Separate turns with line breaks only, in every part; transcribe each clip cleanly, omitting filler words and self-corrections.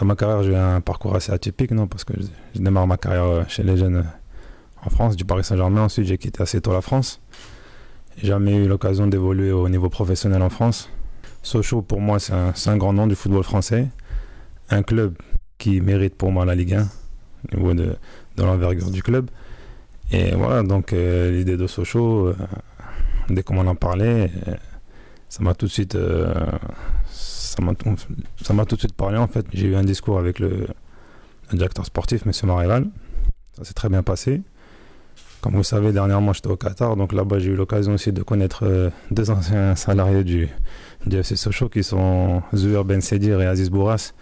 Dans ma carrière, j'ai eu un parcours assez atypique, non, parce que je démarre ma carrière chez les jeunes en France, du Paris Saint-Germain. Ensuite, j'ai quitté assez tôt la France. J'ai jamais eu l'occasion d'évoluer au niveau professionnel en France. Sochaux, pour moi, c'est un grand nom du football français. Un club qui mérite pour moi la Ligue 1, au niveau de l'envergure du club. Et voilà, donc l'idée de Sochaux, dès qu'on m'en en parlait, ça m'a tout de suite, ça m'a tout de suite parlé en fait. J'ai eu un discours avec le directeur sportif, M. Marival. Ça s'est très bien passé. Comme vous le savez, dernièrement j'étais au Qatar, donc là-bas j'ai eu l'occasion aussi de connaître deux anciens salariés du FC Sochaux qui sont Zouher Ben Sedir et Aziz Bourras,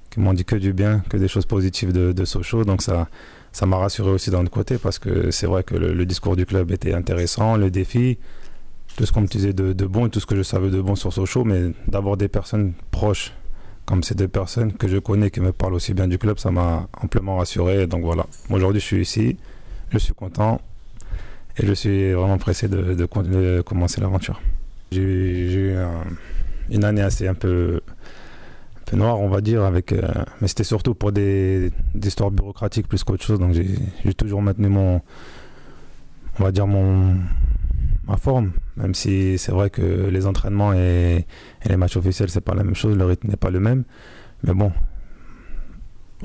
qui m'ont dit que du bien, que des choses positives de Sochaux. Donc ça m'a rassuré aussi d'un autre côté parce que c'est vrai que le discours du club était intéressant, le défi, tout ce qu'on me disait de bon et tout ce que je savais de bon sur Sochaux, mais d'avoir des personnes proches comme ces deux personnes que je connais qui me parlent aussi bien du club, ça m'a amplement rassuré. Donc voilà, aujourd'hui je suis ici, je suis content et je suis vraiment pressé de commencer l'aventure. J'ai eu une année assez un peu noire, on va dire, mais c'était surtout pour des histoires bureaucratiques plus qu'autre chose. Donc j'ai toujours maintenu ma forme, même si c'est vrai que les entraînements et les matchs officiels, c'est pas la même chose, le rythme n'est pas le même. Mais bon,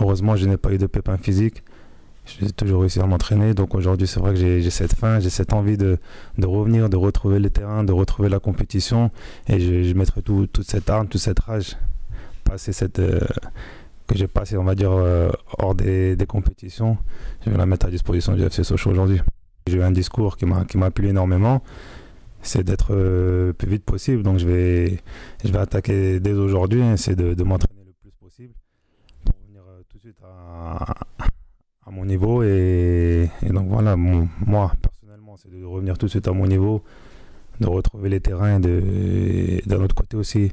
heureusement, je n'ai pas eu de pépins physiques. J'ai toujours réussi à m'entraîner, donc aujourd'hui c'est vrai que j'ai cette faim, j'ai cette envie de revenir, de retrouver les terrains, de retrouver la compétition, et je mettrai toute cette arme, toute cette rage, que j'ai passé on va dire hors des compétitions, je vais la mettre à disposition du FC Sochaux aujourd'hui. J'ai eu un discours qui m'a plu énormément, c'est d'être le plus vite possible, donc je vais attaquer dès aujourd'hui, essayer de m'entraîner le plus possible pour revenir tout de suite à mon niveau et donc voilà, moi personnellement c'est de revenir tout de suite à mon niveau, de retrouver les terrains et d'un autre côté aussi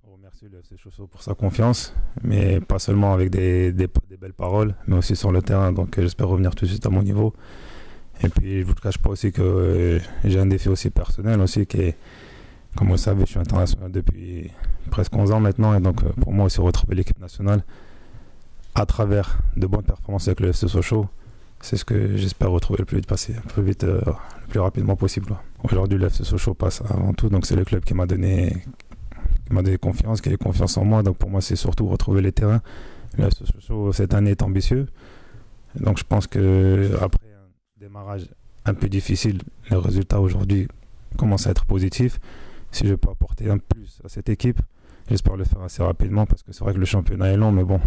remercier le FC Sochaux pour sa confiance, mais pas seulement avec des belles paroles mais aussi sur le terrain, donc j'espère revenir tout de suite à mon niveau. Et puis je vous le cache pas aussi que j'ai un défi aussi personnel aussi qui est, comme vous le savez, je suis international depuis presque 11 ans maintenant, et donc pour moi aussi retrouver l'équipe nationale à travers de bonnes performances avec le FC Sochaux, c'est ce que j'espère retrouver le plus vite, le plus rapidement possible. Aujourd'hui, le FC Sochaux passe avant tout, donc c'est le club qui m'a donné confiance, qui a eu confiance en moi. Donc pour moi, c'est surtout retrouver les terrains. Le FC Sochaux cette année est ambitieux, donc je pense que après un démarrage un peu difficile, les résultats aujourd'hui commencent à être positifs. Si je peux apporter un plus à cette équipe, j'espère le faire assez rapidement parce que c'est vrai que le championnat est long, mais bon,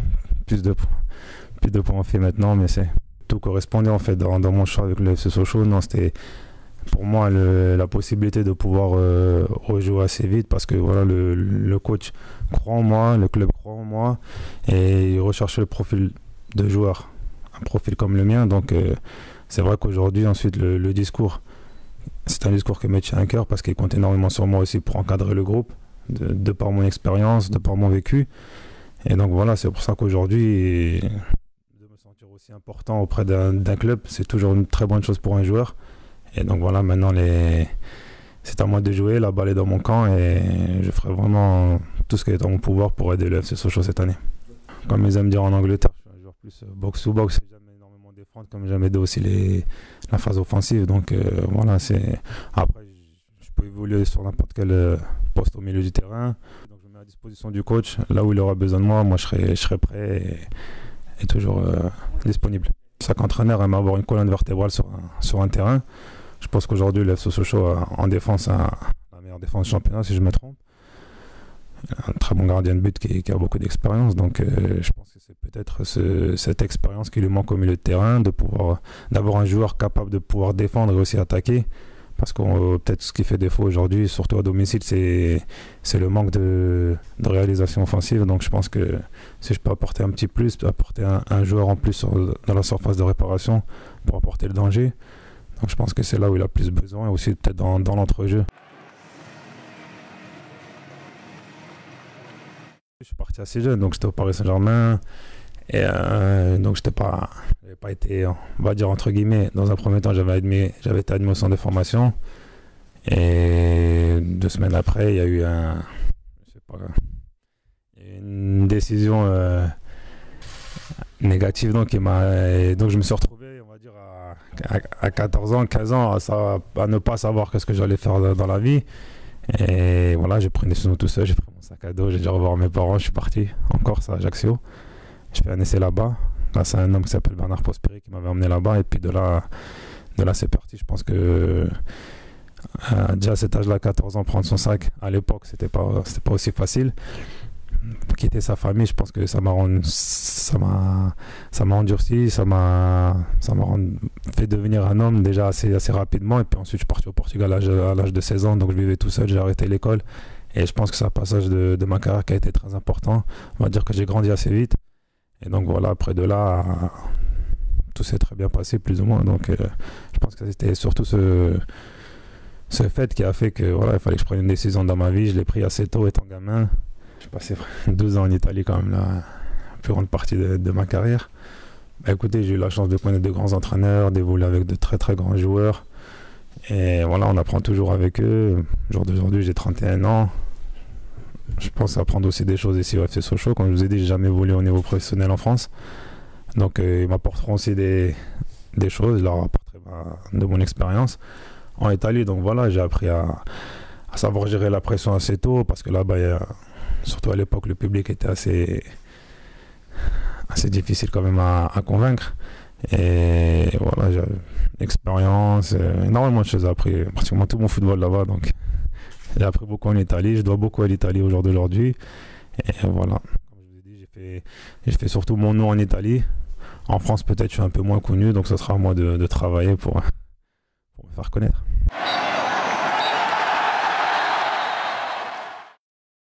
plus de points en fait maintenant, mais tout correspondait en fait dans mon choix avec le FC Sochaux. Non, c'était pour moi la possibilité de pouvoir rejouer assez vite parce que voilà, le coach croit en moi, le club croit en moi et il recherche le profil de joueur, un profil comme le mien. Donc c'est vrai qu'aujourd'hui ensuite le discours, c'est un discours qui me tient à cœur parce qu'il compte énormément sur moi aussi pour encadrer le groupe. De par mon expérience, de par mon vécu. Et donc voilà, c'est pour ça qu'aujourd'hui, de me sentir aussi important auprès d'un club, c'est toujours une très bonne chose pour un joueur. Et donc voilà, maintenant, c'est à moi de jouer, la balle est dans mon camp et je ferai vraiment tout ce qui est en mon pouvoir pour aider le FC Sochaux cette année. Comme ils aiment dire en Angleterre, je suis un joueur plus box-to-box, j'aime énormément défendre, comme j'aime aider aussi la phase offensive. Donc voilà, après, je peux évoluer sur n'importe quel poste au milieu du terrain. Donc je me mets à disposition du coach. Là où il aura besoin de moi, je serai prêt et toujours disponible. Chaque entraîneur aime avoir une colonne vertébrale sur un terrain. Je pense qu'aujourd'hui, le FC Sochaux en défense a la meilleure défense du championnat, si je me trompe. Un très bon gardien de but qui a beaucoup d'expérience. Donc je pense que c'est peut-être cette expérience qui lui manque au milieu de terrain, d'avoir un joueur capable de pouvoir défendre et aussi attaquer. Parce que peut-être ce qui fait défaut aujourd'hui, surtout à domicile, c'est le manque de réalisation offensive. Donc je pense que si je peux apporter un petit plus, apporter un joueur en plus dans la surface de réparation pour apporter le danger. Donc je pense que c'est là où il a plus besoin, et aussi peut-être dans l'entrejeu. Je suis parti assez jeune, donc j'étais au Paris Saint-Germain. Et donc j'avais pas été, on va dire entre guillemets, dans un premier temps j'avais été admis au centre de formation, et 2 semaines après il y a eu une décision négative. Donc, donc je me suis retrouvé, on va dire, à 14 ans, 15 ans, à ne pas savoir qu'est-ce que j'allais faire dans la vie. Et voilà, j'ai pris une décision tout seul, j'ai pris mon sac à dos, j'ai dû revoir mes parents, je suis parti en Corse, à Ajaccio. Je fais un essai là-bas, grâce à un homme qui s'appelle Bernard Prosperi qui m'avait emmené là-bas. Et puis de là c'est parti. Je pense que déjà à cet âge-là, 14 ans, prendre son sac, à l'époque, c'était pas aussi facile. Quitter sa famille, je pense que ça m'a endurci, ça m'a fait devenir un homme déjà assez rapidement. Et puis ensuite je suis parti au Portugal à l'âge de 16 ans, donc je vivais tout seul, j'ai arrêté l'école. Et je pense que c'est un passage de ma carrière qui a été très important. On va dire que j'ai grandi assez vite. Et donc voilà, après de là, tout s'est très bien passé plus ou moins. Donc je pense que c'était surtout ce fait qui a fait que voilà, il fallait que je prenne une décision dans ma vie. Je l'ai pris assez tôt étant gamin. J'ai passé 12 ans en Italie quand même, la plus grande partie de ma carrière. Bah, écoutez, j'ai eu la chance de connaître de grands entraîneurs, d'évoluer avec de très très grands joueurs. Et voilà, on apprend toujours avec eux. Au jour d'aujourd'hui, j'ai 31 ans. Je pense apprendre aussi des choses ici au FC Sochaux. Comme je vous ai dit, j'ai jamais évolué au niveau professionnel en France. Donc ils m'apporteront aussi des choses. Je leur apporterai de mon expérience en Italie. Donc voilà, j'ai appris à savoir gérer la pression assez tôt, parce que là-bas, surtout à l'époque, le public était assez difficile quand même à convaincre. Et voilà, j'ai l'expérience, énormément de choses à appris, pratiquement tout mon football là-bas. Donc j'ai appris beaucoup en Italie, je dois beaucoup à l'Italie au jour d'aujourd'hui. Et voilà, comme je vous ai dit, j'ai fait surtout mon nom en Italie. En France, peut-être je suis un peu moins connu, donc ce sera à moi de travailler pour me faire connaître.